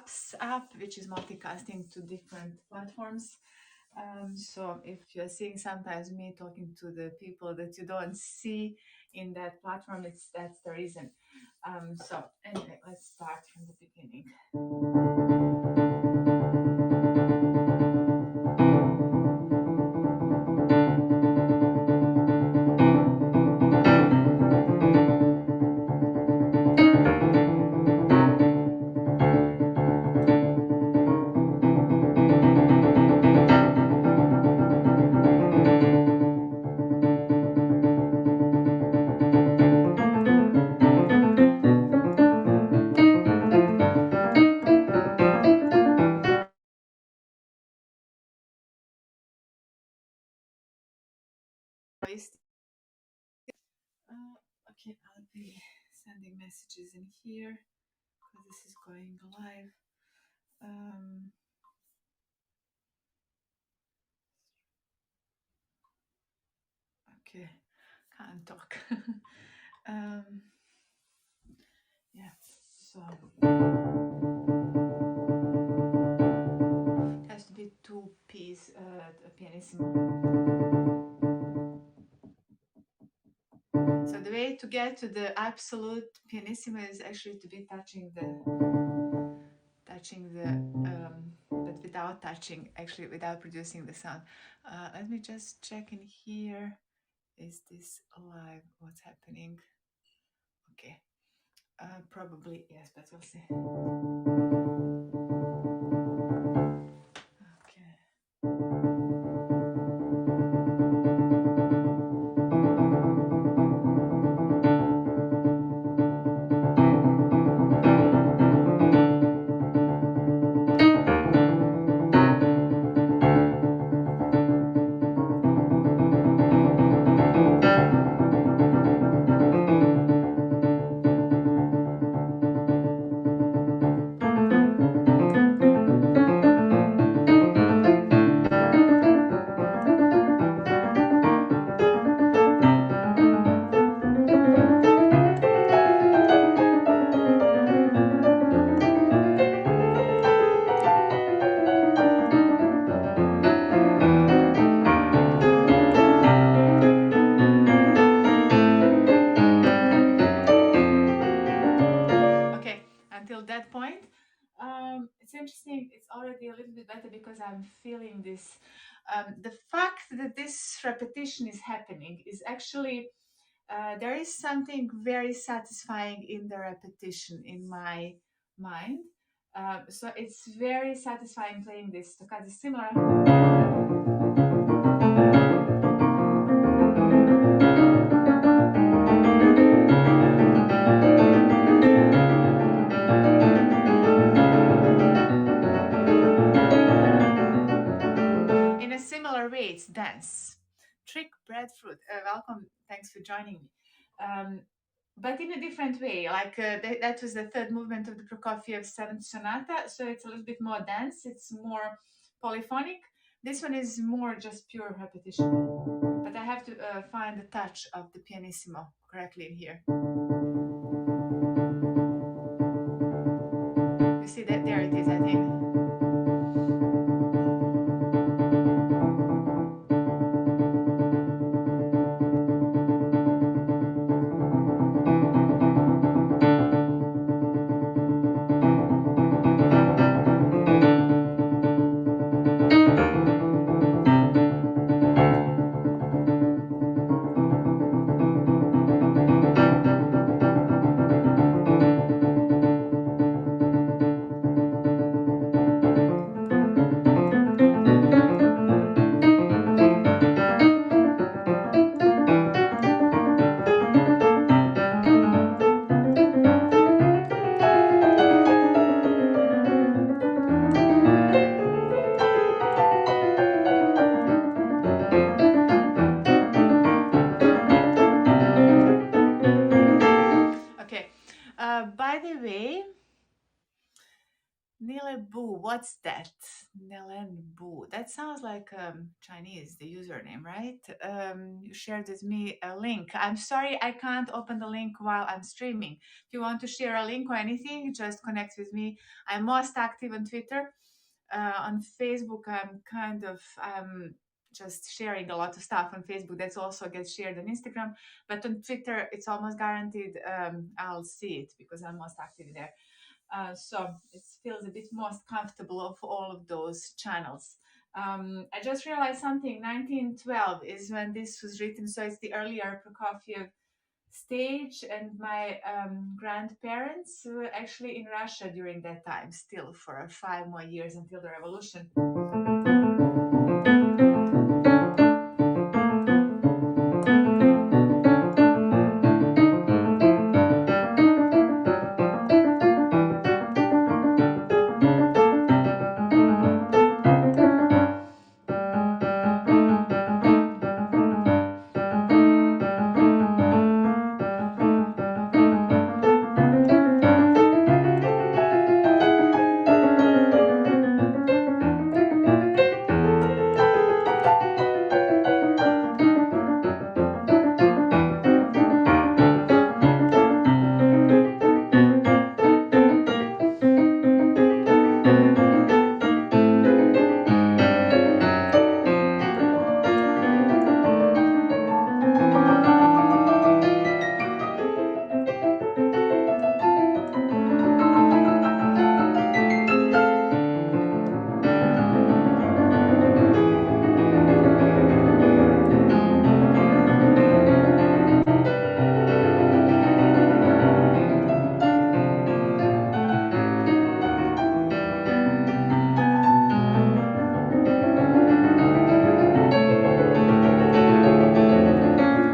Apps app, which is multicasting to different platforms. So if you're seeing sometimes me talking to the people that you don't see in that platform, that's the reason. So anyway, let's start from the beginning. Okay, I'll be sending messages in here because this is going live. Okay, can't talk. Yeah, so it has to be two piece pianissimo. So the way to get to the absolute pianissimo is actually to be touching the but without touching, actually without producing the sound. Let me just check in here. Is this live? What's happening? Okay, probably yes, but we'll see. Okay, until that point, it's interesting. It's already a little bit better because I'm feeling this. The fact that this repetition is happening is actually there is something very satisfying in the repetition in my mind. So it's very satisfying playing this toccata similar. In a similar way, it's dance. Trick breadfruit. Welcome. Thanks for joining me. But in a different way. Like that was the third movement of the Prokofiev Seventh Sonata. So it's a little bit more dance. It's more polyphonic. This one is more just pure repetition. But I have to find the touch of the pianissimo correctly in here. You see that there it is, I think. Nilebu, what's that? Nilebu. That sounds like Chinese, the username, right? You shared with me a link. I'm sorry I can't open the link while I'm streaming. If you want to share a link or anything, just connect with me. I'm most active on Twitter. On Facebook, I'm just sharing a lot of stuff on Facebook that also gets shared on Instagram. But on Twitter, it's almost guaranteed I'll see it because I'm most active there. So it feels a bit most comfortable of all of those channels. I just realized something. 1912 is when this was written, so it's the earlier Prokofiev stage, and my grandparents were actually in Russia during that time, still for 5 more years until the revolution.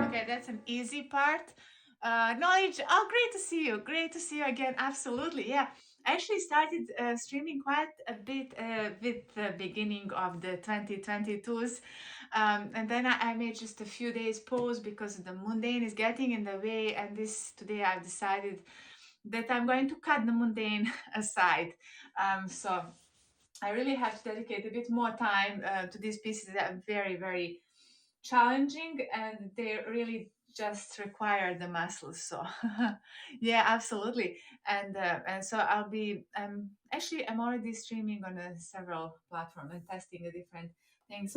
Okay, that's an easy part. Knowledge. Oh, great to see you. Great to see you again. Absolutely. Yeah. I actually started streaming quite a bit with the beginning of the 2022s. And then I made just a few days pause because the mundane is getting in the way. And this today I've decided that I'm going to cut the mundane aside. So I really have to dedicate a bit more time to these pieces that are very, very challenging, and they really just require the muscles. So yeah, absolutely. And so I'm already streaming on several platforms and testing the different things.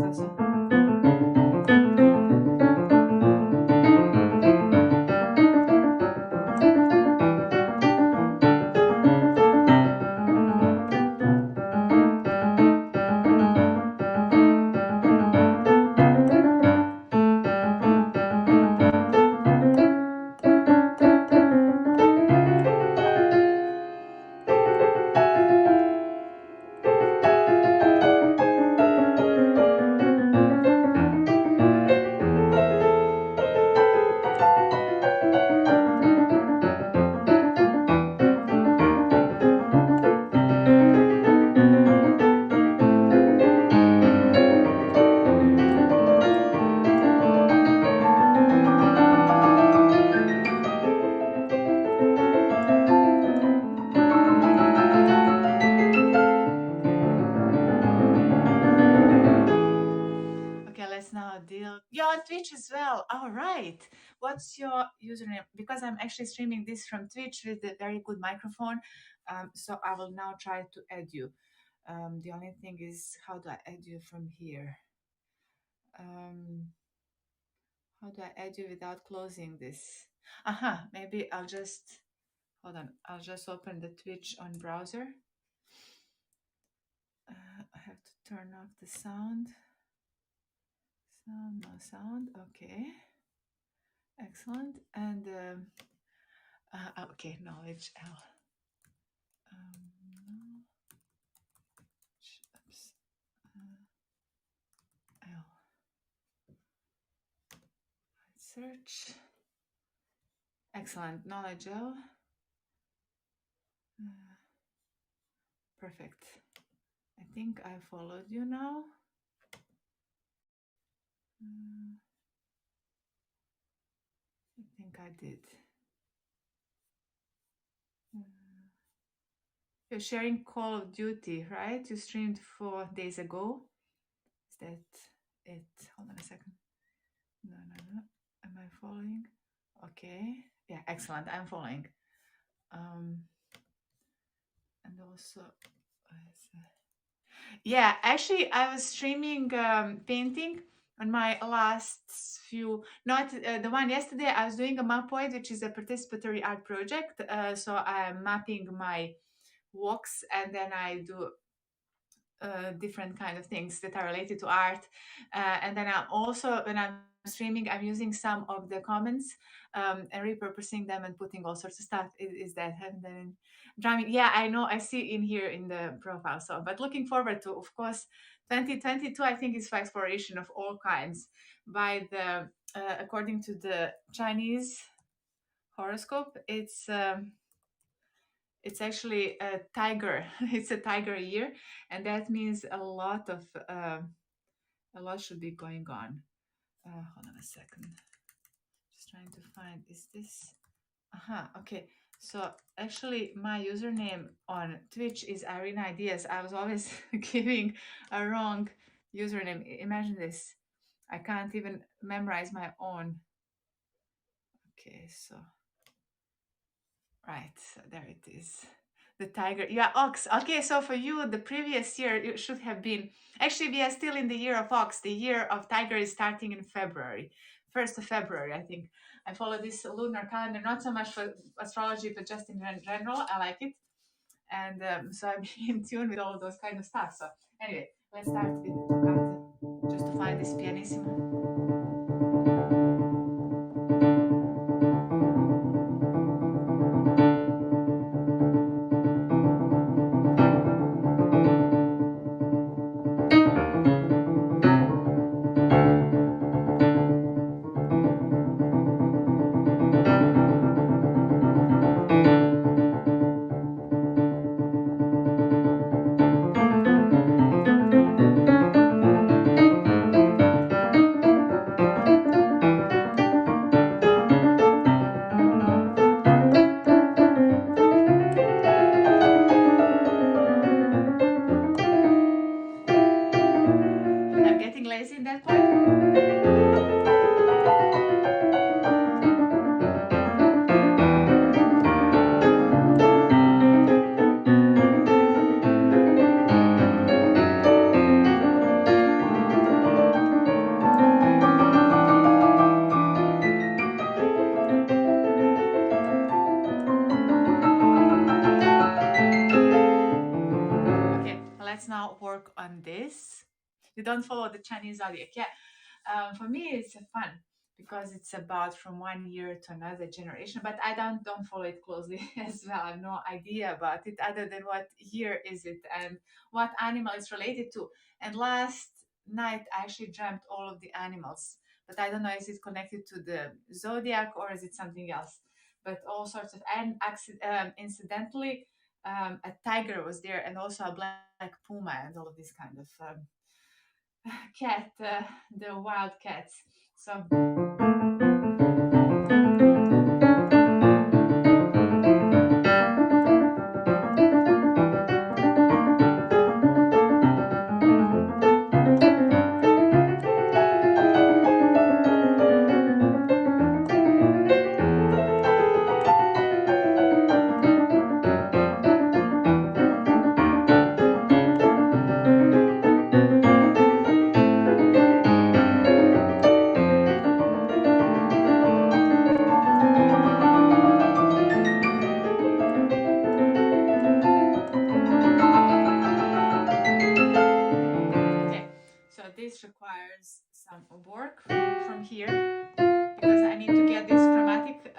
Okay, let's now deal. You're on Twitch as well. All right. What's your username? Because I'm actually streaming this from Twitch with a very good microphone. So I will now try to add you. The only thing is, how do I add you from here? Um, how do I add you without closing this? Aha, maybe I'll just, hold on. I'll just open the Twitch on browser. I have to turn off the sound. Sound, no sound. Okay. Excellent. And okay, knowledge L. Oops, L. Search. Excellent. Knowledge L. Perfect. I think I followed you now. I think I did. You're sharing Call of Duty, right? You streamed 4 days ago. Is that it? Hold on a second. No, no, no. Am I following? Okay. Yeah, excellent. I'm following. Um, and also, yeah, actually, I was streaming painting on my last few, not the one yesterday. I was doing a Mapoid, which is a participatory art project. So I'm mapping my walks, and then I do different kind of things that are related to art. And then I'm also, when I'm streaming, I'm using some of the comments and repurposing them and putting all sorts of stuff. Is that and then drumming? Yeah, I know. I see in here in the profile. So, but looking forward to, of course, 2022. I think is for exploration of all kinds by the according to the Chinese horoscope. It's actually a tiger. It's a tiger year, and that means a lot should be going on. Hold on a second. Just trying to find. Is this? Okay. So actually, my username on Twitch is Irene Ideas. I was always giving a wrong username. Imagine this. I can't even memorize my own. Okay, so right, so there it is. The tiger. Yeah, ox. Okay, so for you, the previous year it should have been. Actually, we are still in the year of ox. The year of tiger is starting in February, 1st of February, I think. I follow this lunar calendar, not so much for astrology, but just in general. I like it, and so I'm in tune with all of those kind of stuff. So anyway, let's start with the toccata, just to find this pianissimo. I'm getting lazy in that part. Okay, let's now work on this. You don't follow the Chinese zodiac. Yeah, for me it's fun because it's about from one year to another generation. But I don't follow it closely as well. I have no idea about it other than what year is it and what animal it's related to. And last night I actually dreamt all of the animals, but I don't know is it connected to the zodiac or is it something else. But all sorts of and incidentally a tiger was there and also a black puma and all of this kind of cat, the wild cats. So okay, so this requires some work from here because I need to get this chromatic.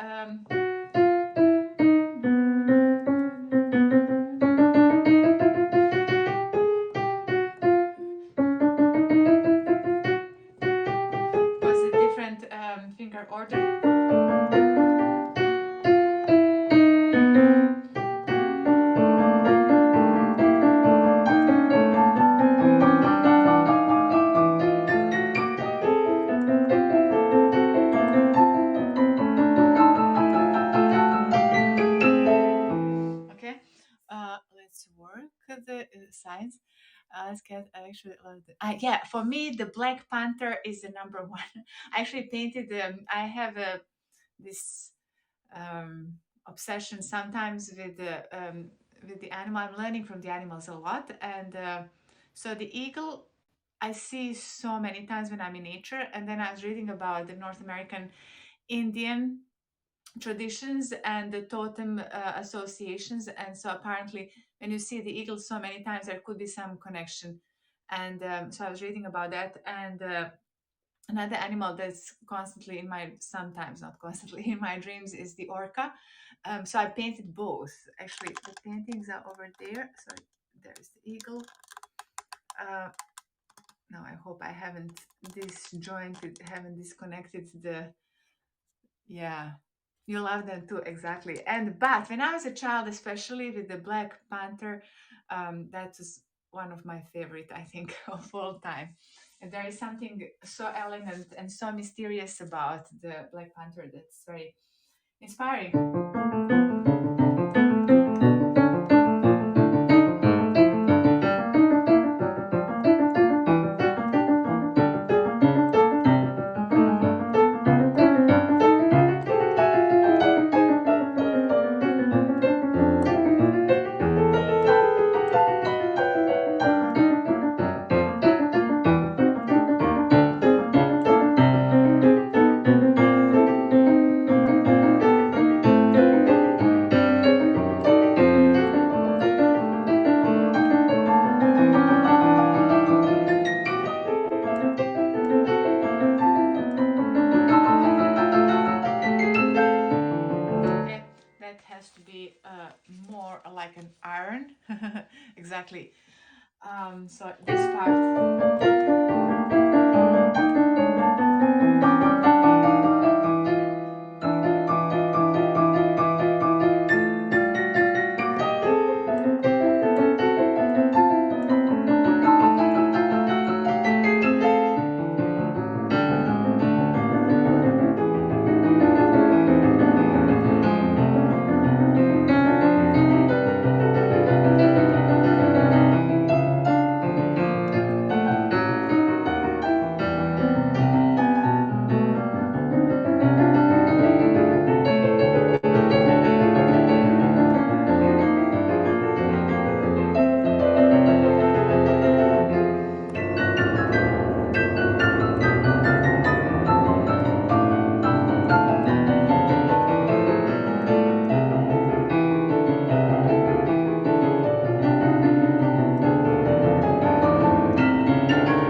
Was a different finger order. signs. Let's get. I actually love it. Yeah, for me, the Black Panther is the number one. I actually painted. I have a this um, obsession sometimes with the animal. I'm learning from the animals a lot, and so the eagle I see so many times when I'm in nature. And then I was reading about the North American Indian traditions and the totem associations, and so apparently when you see the eagle so many times, there could be some connection. And so I was reading about that, and another animal that's constantly in my, sometimes not constantly, in my dreams is the orca. So I painted both. Actually, the paintings are over there. So there's the eagle. Uh, now I hope I haven't disjointed, haven't disconnected the, yeah. You love them too, exactly. And but when I was a child, especially with the Black Panther, that was one of my favorite, I think, of all time. And there is something so elegant and so mysterious about the Black Panther that's very inspiring. Okay, that has to be more like an iron. Exactly. So this part.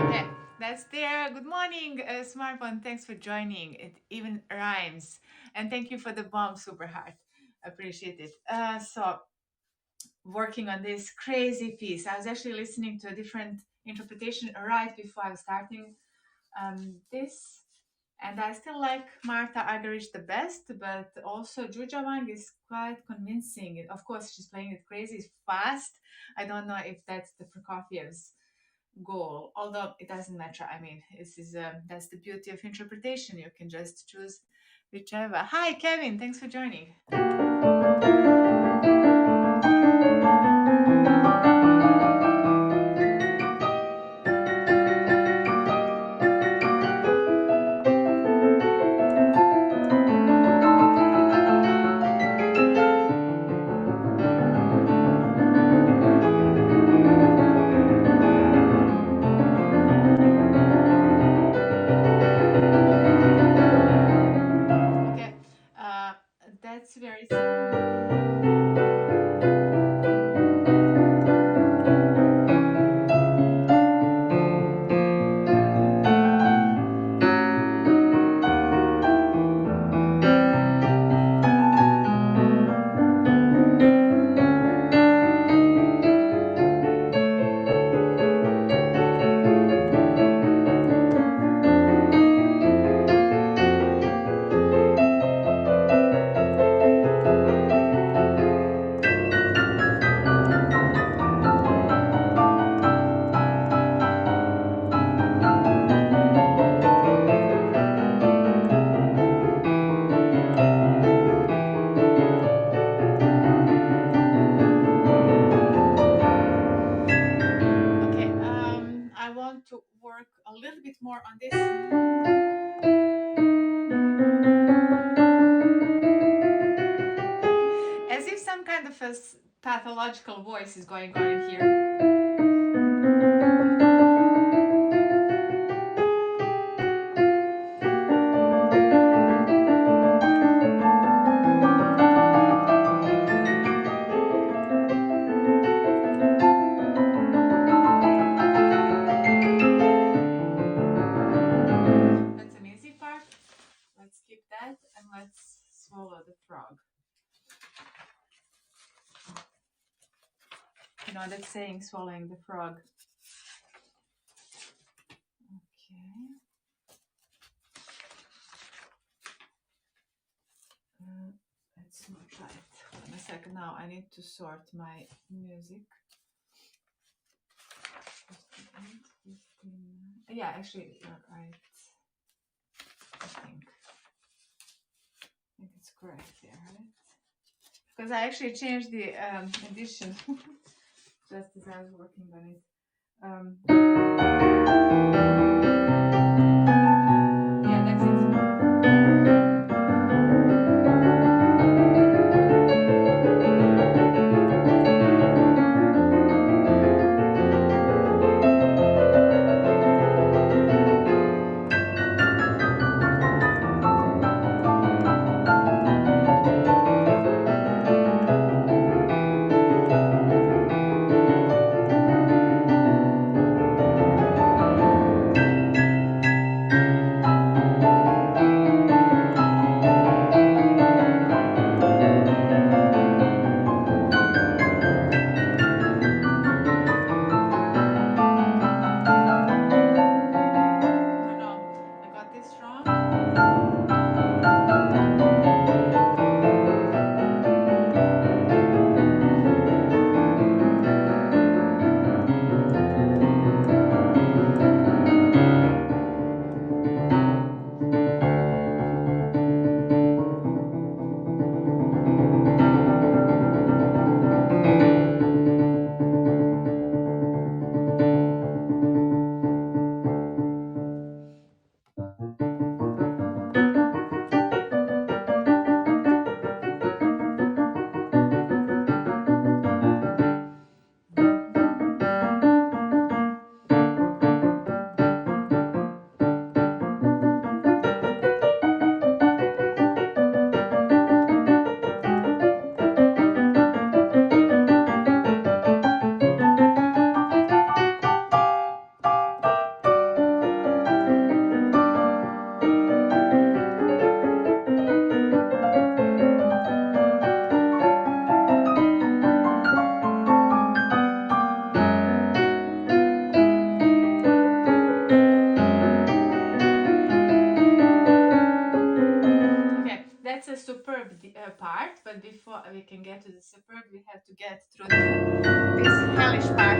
Okay, that's there. Good morning, smartphone. Thanks for joining. It even rhymes. And thank you for the bomb, super heart. Appreciate it. So, working on this crazy piece, I was actually listening to a different interpretation right before I was starting this. And I still like Martha Argerich the best, but also Juja Wang is quite convincing. Of course, she's playing it crazy fast. I don't know if that's the Prokofiev's goal, although it doesn't matter. I mean, this is that's the beauty of interpretation. You can just choose whichever. Hi, Kevin. Thanks for joining. Okay, uh, that's very. to work a little bit more on this. As if some kind of a pathological voice is going on in here. That's an easy part. Let's skip that and let's swallow the frog. You know that saying, swallowing the frog. Okay. Let's not try it. Hold on a second. Now I need to sort my music. 58, 15. Yeah, actually, you're right. I think it's correct here, right? Because I actually changed the edition just as I was working on it. Yeah, that's it. No, I got this wrong. Okay, that's a superb part, but before we can get to the superb, we have to get through this hellish part.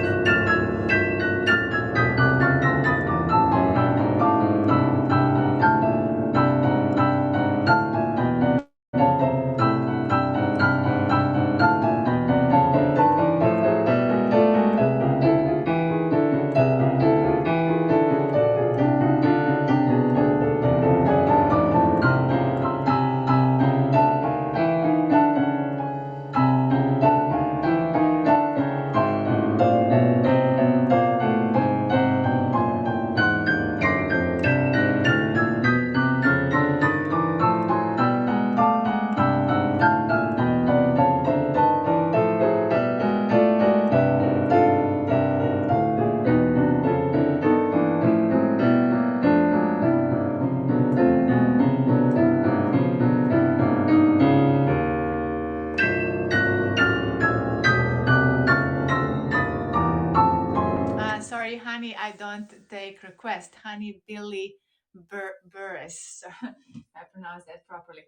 Sorry, honey, I don't take request. Honey Billy Burris. I pronounced that properly.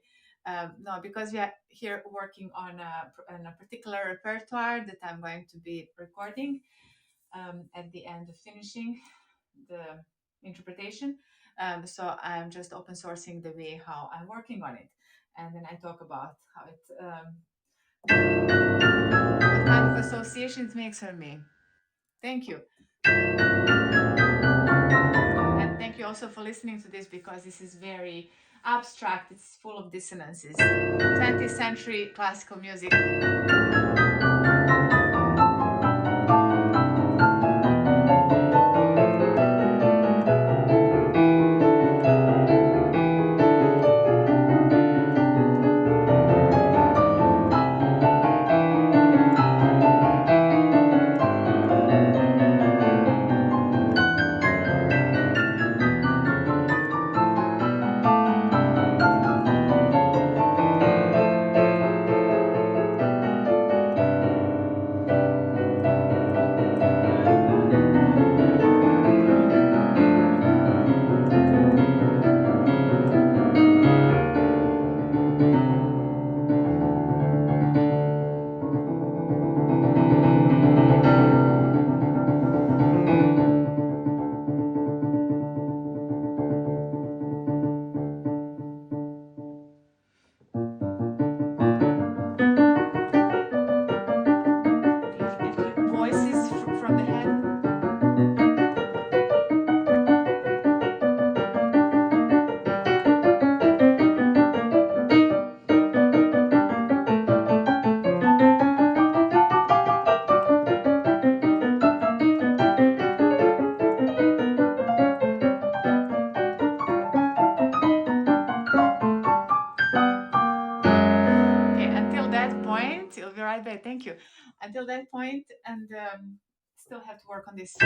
No, because we are here working on a particular repertoire that I'm going to be recording at the end of finishing the interpretation. So I'm just open sourcing the way how I'm working on it. And then I talk about how what kind of associations makes for me. Thank you. also for listening to this because this is very abstract. It's full of dissonances. 20th century classical music. Voices from the head. Okay, until that point, you'll be right back. Thank you. Until that point, and still have to work on this.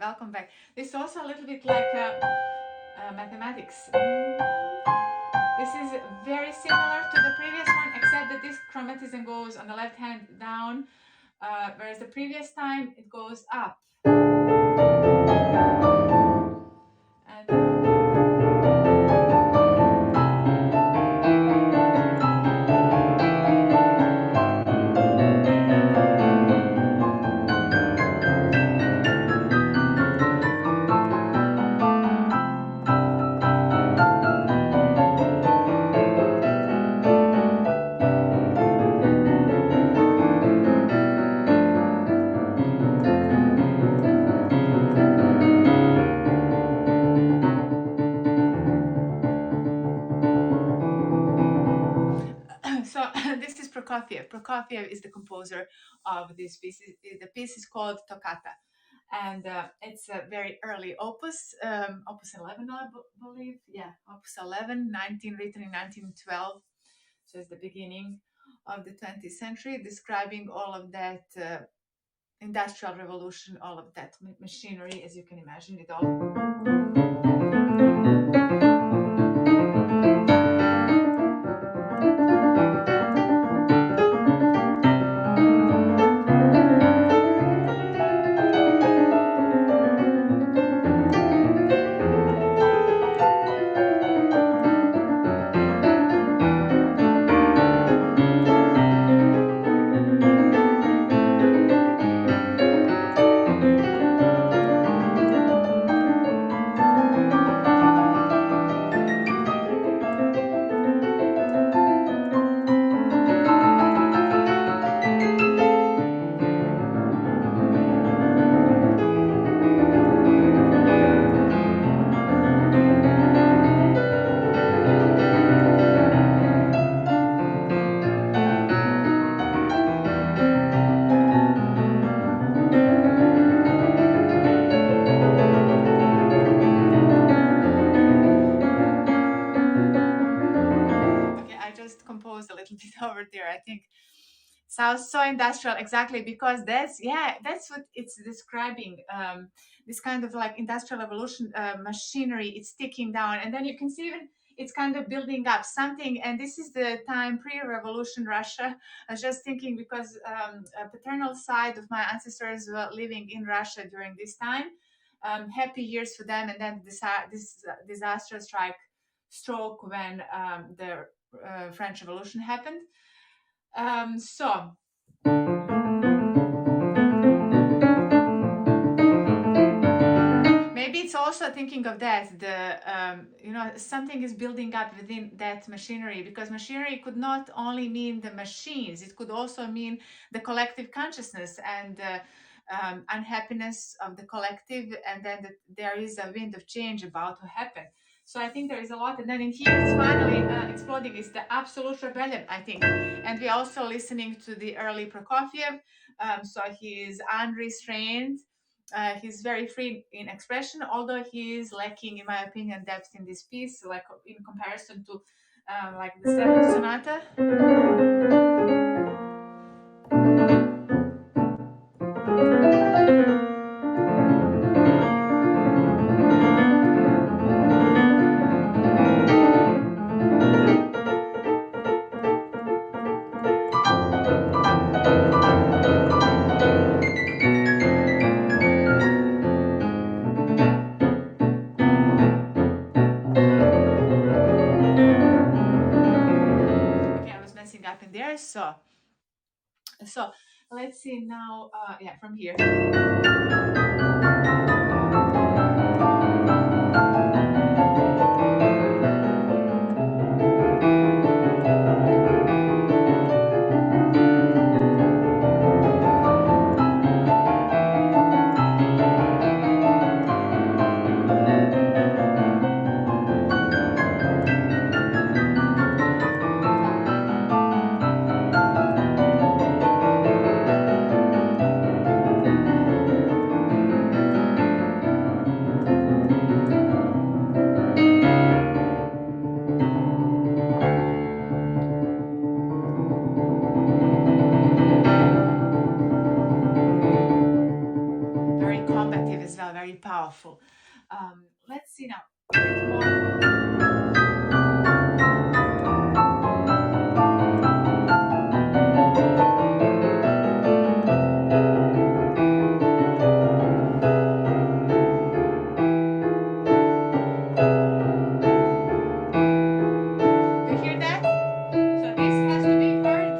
welcome back. This is also a little bit like mathematics. This is very similar to the previous one, except that this chromatism goes on the left hand down, whereas the previous time it goes up. And so this is Prokofiev. Prokofiev is the composer of this piece. The piece is called Toccata, and it's a very early opus, opus 11, I believe. Yeah, opus 11, written in 1912. So it's the beginning of the 20th century, describing all of that industrial revolution, all of that machinery, as you can imagine it all. Okay, I just composed a little bit over there. I think sounds so industrial, exactly, because that's what it's describing. This kind of like industrial revolution machinery, it's ticking down, and then you can see even it's kind of building up something. And this is the time pre-revolution Russia. I was just thinking because a paternal side of my ancestors were living in Russia during this time. Happy years for them, and then this disastrous stroke when the French Revolution happened. So maybe it's also thinking of that something is building up within that machinery, because machinery could not only mean the machines, it could also mean the collective consciousness and unhappiness of the collective, and then there is a wind of change about to happen. So I think there is a lot, and then in here it's finally exploding. It's the absolute rebellion, I think. And we're also listening to the early Prokofiev. So he is unrestrained. He's very free in expression, although he is lacking, in my opinion, depth in this piece, like in comparison to like the seventh sonata. Okay, I was messing up in there, so let's see now. Yeah, from here. powerful. Let's see now. A bit more. You hear that? So this has to be heard.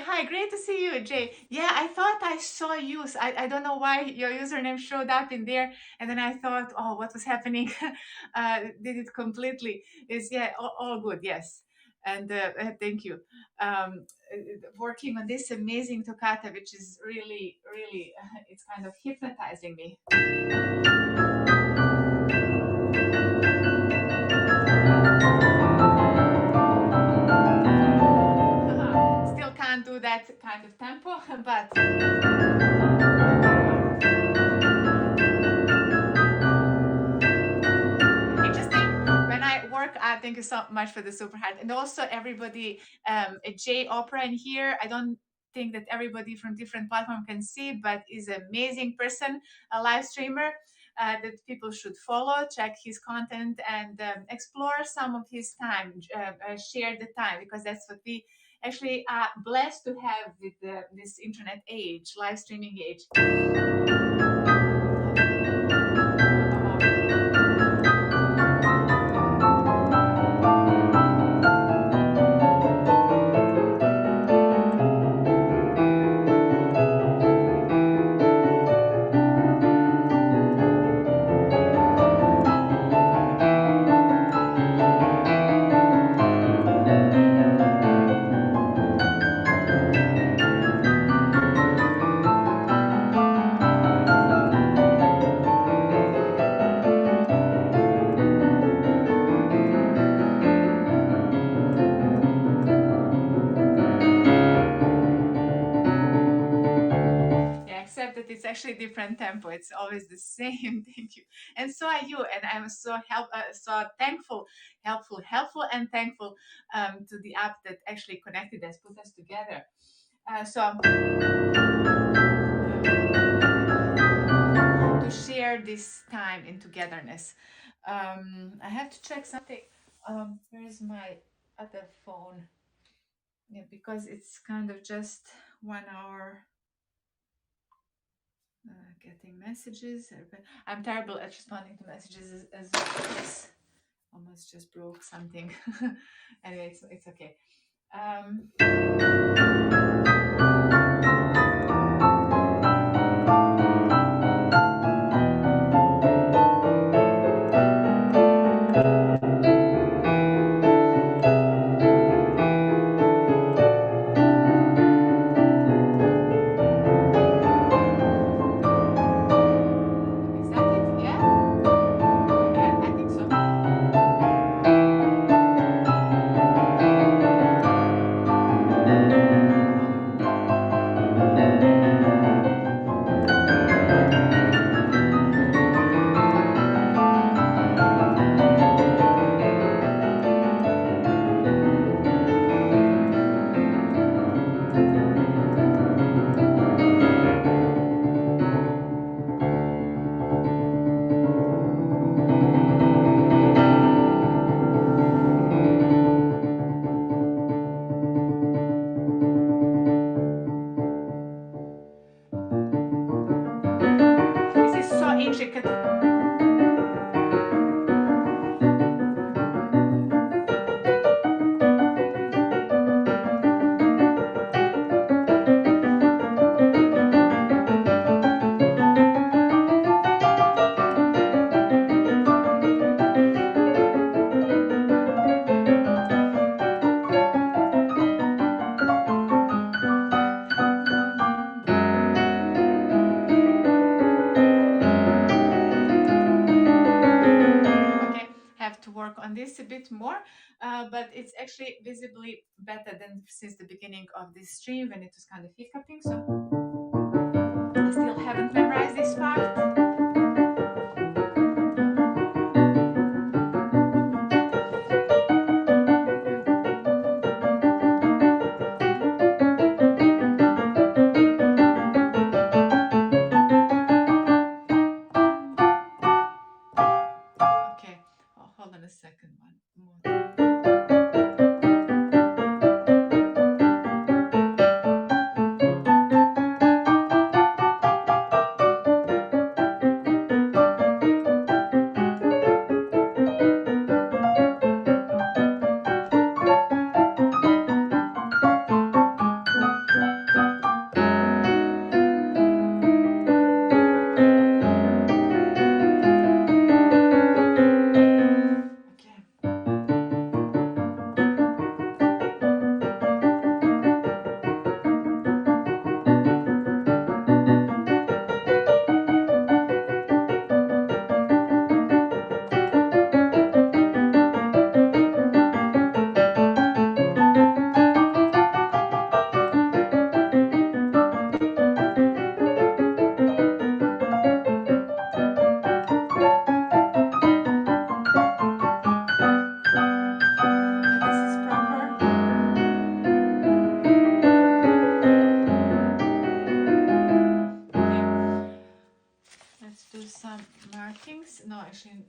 Hi, great to see you, Jay. Yeah, I thought I saw you. I don't know why your username showed up in there. And then I thought, oh, what was happening? Did it completely. Is yeah, all good, yes. And thank you. Working on this amazing toccata, which is really, really, it's kind of hypnotizing me. Still can't do that kind of tempo, but interesting. When I work, thank you so much for the super hat, and also everybody, J Opera in here. I don't think that everybody from different platform can see, but is an amazing person, a live streamer. That people should follow, check his content, and explore some of his time, share the time, because that's what we actually are blessed to have with this internet age, live streaming age. Yeah, except that it's actually different tempo. It's always the same. Thank you, and so are you. And I'm so so thankful, helpful, and thankful to the app that actually connected us, put us together. To share this time in togetherness. I have to check something. Where's my other phone? Yeah, because it's kind of just 1 hour. Getting messages. I'm terrible at responding to messages as yes. Almost just broke something. Anyway, it's okay. Is that it? Yeah? Yeah, I think so. work on this a bit more, but it's actually visibly better than since the beginning of this stream when it was kind of hiccuping. So I still haven't memorized this part. Okay, oh, hold on a second. One more. Okay. This is proper. Okay. Let's do some markings. No, actually,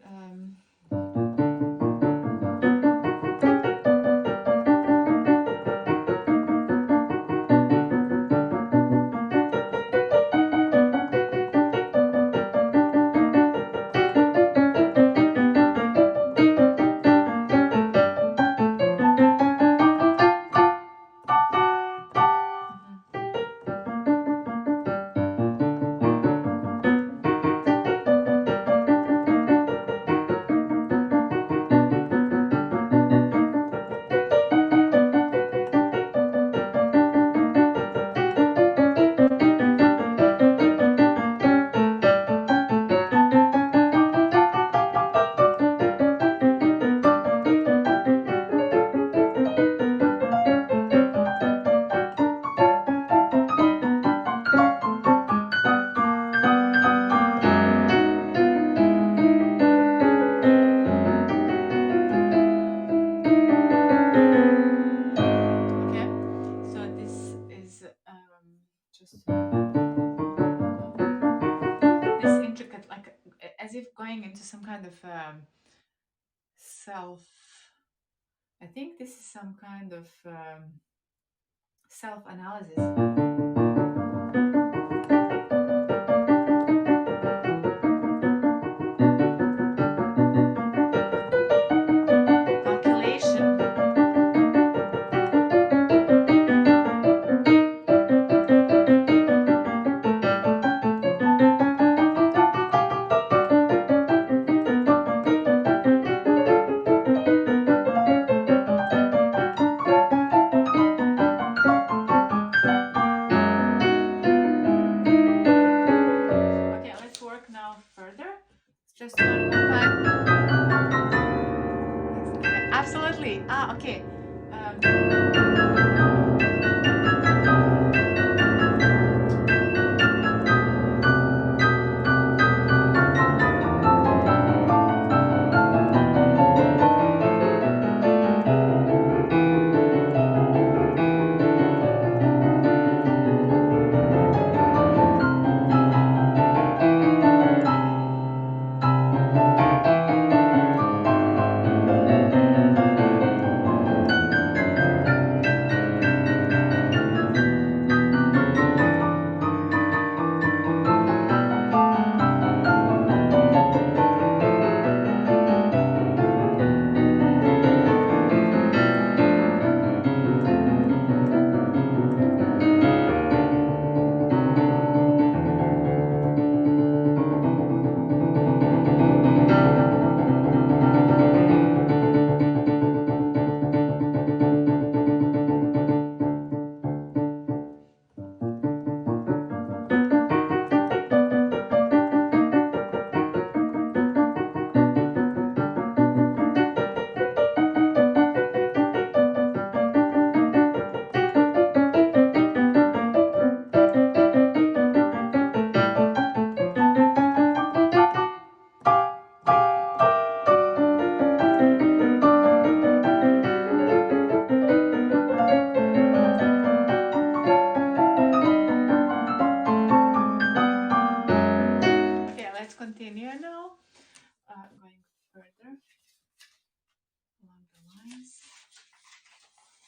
okay. So this is just this intricate, like as if going into some kind of self. I think this is some kind of self-analysis. Calculation. Okay, let's work now further. Just one more time. Absolutely. Ah, okay.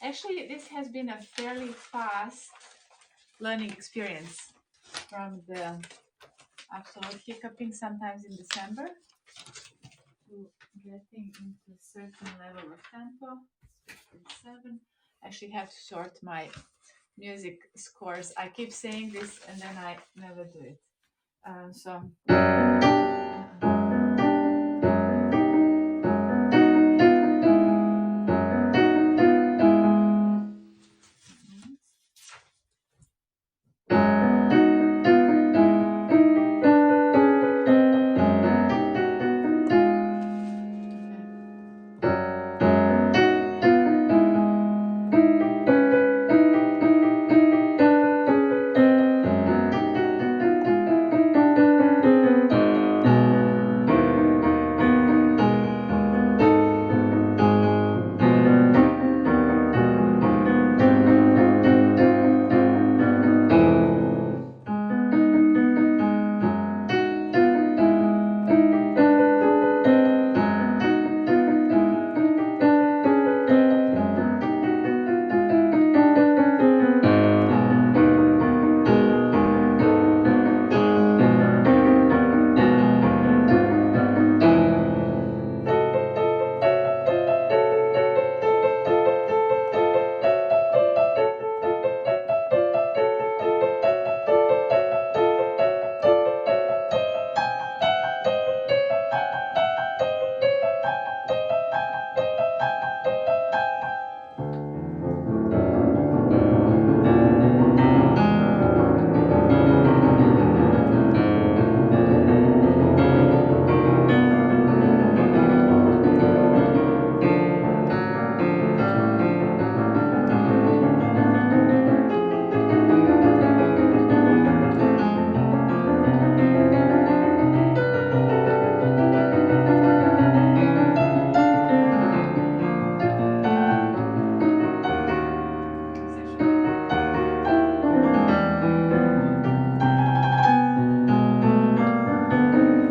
Actually, this has been a fairly fast learning experience from the absolute hiccuping sometimes in December to getting into a certain level of tempo. 7. Actually have to sort my music scores. I keep saying this and then I never do it. So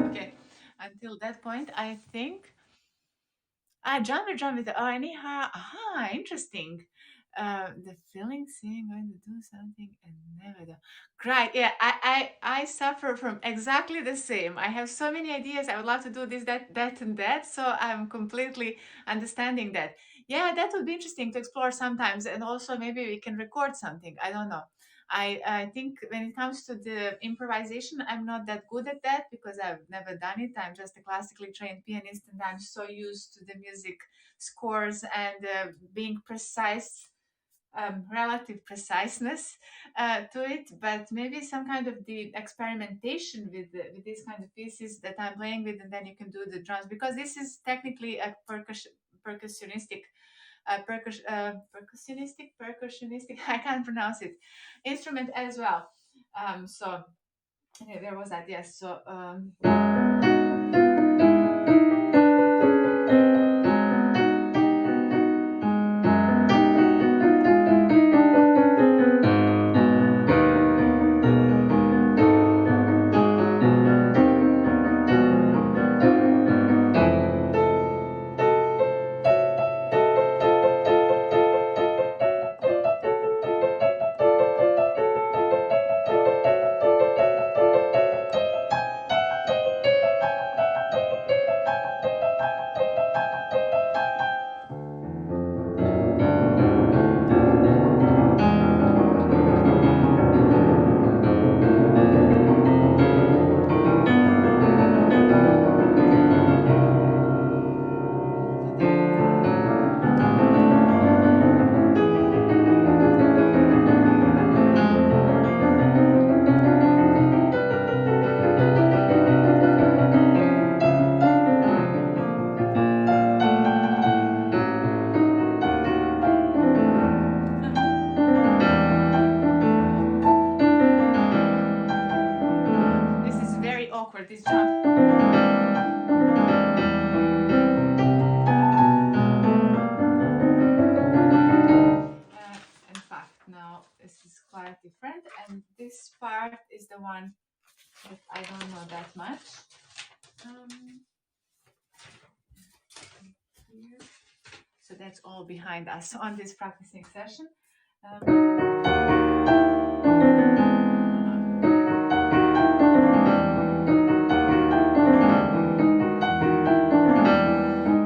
okay, until that point, I think John with the anyhow. Interesting. The feeling seeing going to do something and never do. Right. Yeah, I suffer from exactly the same. I have so many ideas. I would love to do this, that, and that. So I'm completely understanding that. Yeah, that would be interesting to explore sometimes, and also maybe we can record something. I don't know. I think when it comes to the improvisation, I'm not that good at that because I've never done it. I'm just a classically trained pianist and I'm so used to the music scores and being precise, relative preciseness to it. But maybe some kind of the experimentation with these kind of pieces that I'm playing with, and then you can do the drums because this is technically a percussionistic percussionistic, I can't pronounce it, instrument as well. So yeah, there was that, yes. So this is very awkward, this jump. In fact, now this is quite different, and this part is the one that I don't know that much. Here. So that's all behind us on this practicing session. Um,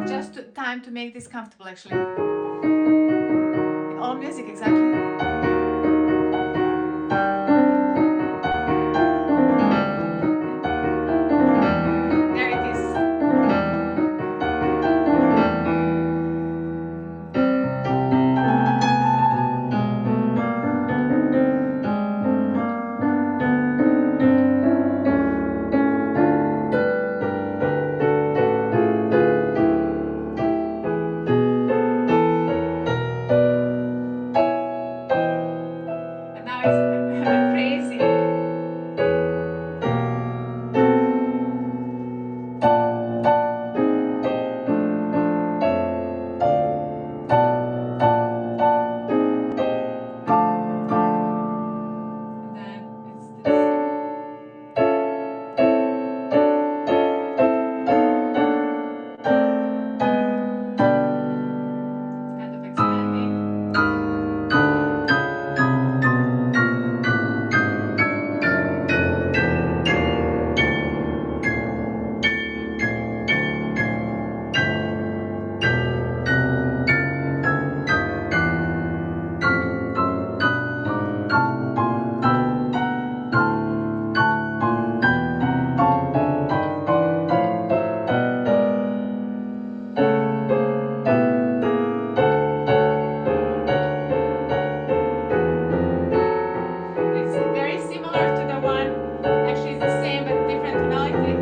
just time to make this comfortable, actually. All music, exactly. There it is. And now it's praising. And then it's this kind of expanding. It's very similar to the one, actually it's the same but different tonality.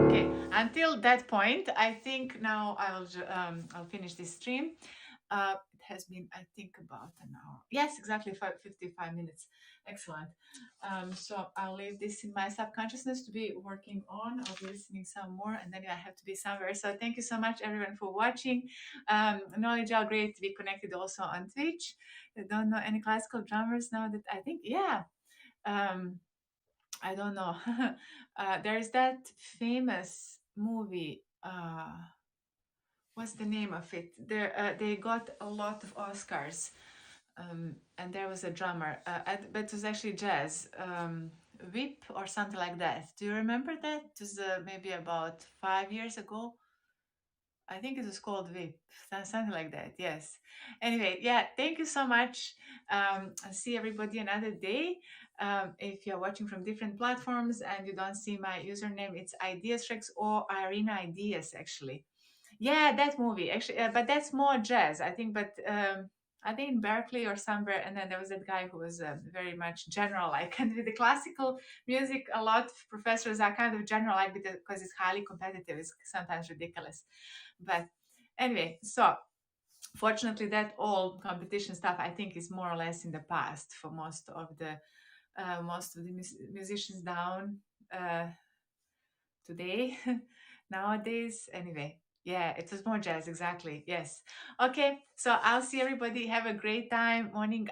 Okay, until that point, I think now I'll finish this stream. It has been, I think, about an hour. Yes, exactly 55 minutes. Excellent. So I'll leave this in my subconsciousness to be working on. I'll be listening some more, and then I have to be somewhere. So thank you so much, everyone, for watching. Knowledge, how great to be connected also on Twitch. I don't know any classical drummers now that I think, yeah. Um, I don't know. There's that famous movie. What's the name of it? They got a lot of Oscars, and there was a drummer, but it was actually jazz, Whip or something like that. Do you remember that? It was maybe about 5 years ago. I think it was called Whip, something like that. Yes. Anyway, yeah, thank you so much. I'll see everybody another day. If you're watching from different platforms and you don't see my username, it's Ideas Rex or Irina Ideas, actually. Yeah, that movie, actually, but that's more jazz, I think. But I think in Berkeley or somewhere. And then there was that guy who was very much general, like, and with the classical music, a lot of professors are kind of general, like, because it's highly competitive. It's sometimes ridiculous. But anyway, so fortunately, that old competition stuff, I think, is more or less in the past for most of the musicians down uh, today. Nowadays, anyway. Yeah, it was more jazz, exactly. Yes. Okay, so I'll see everybody. Have a great time, morning,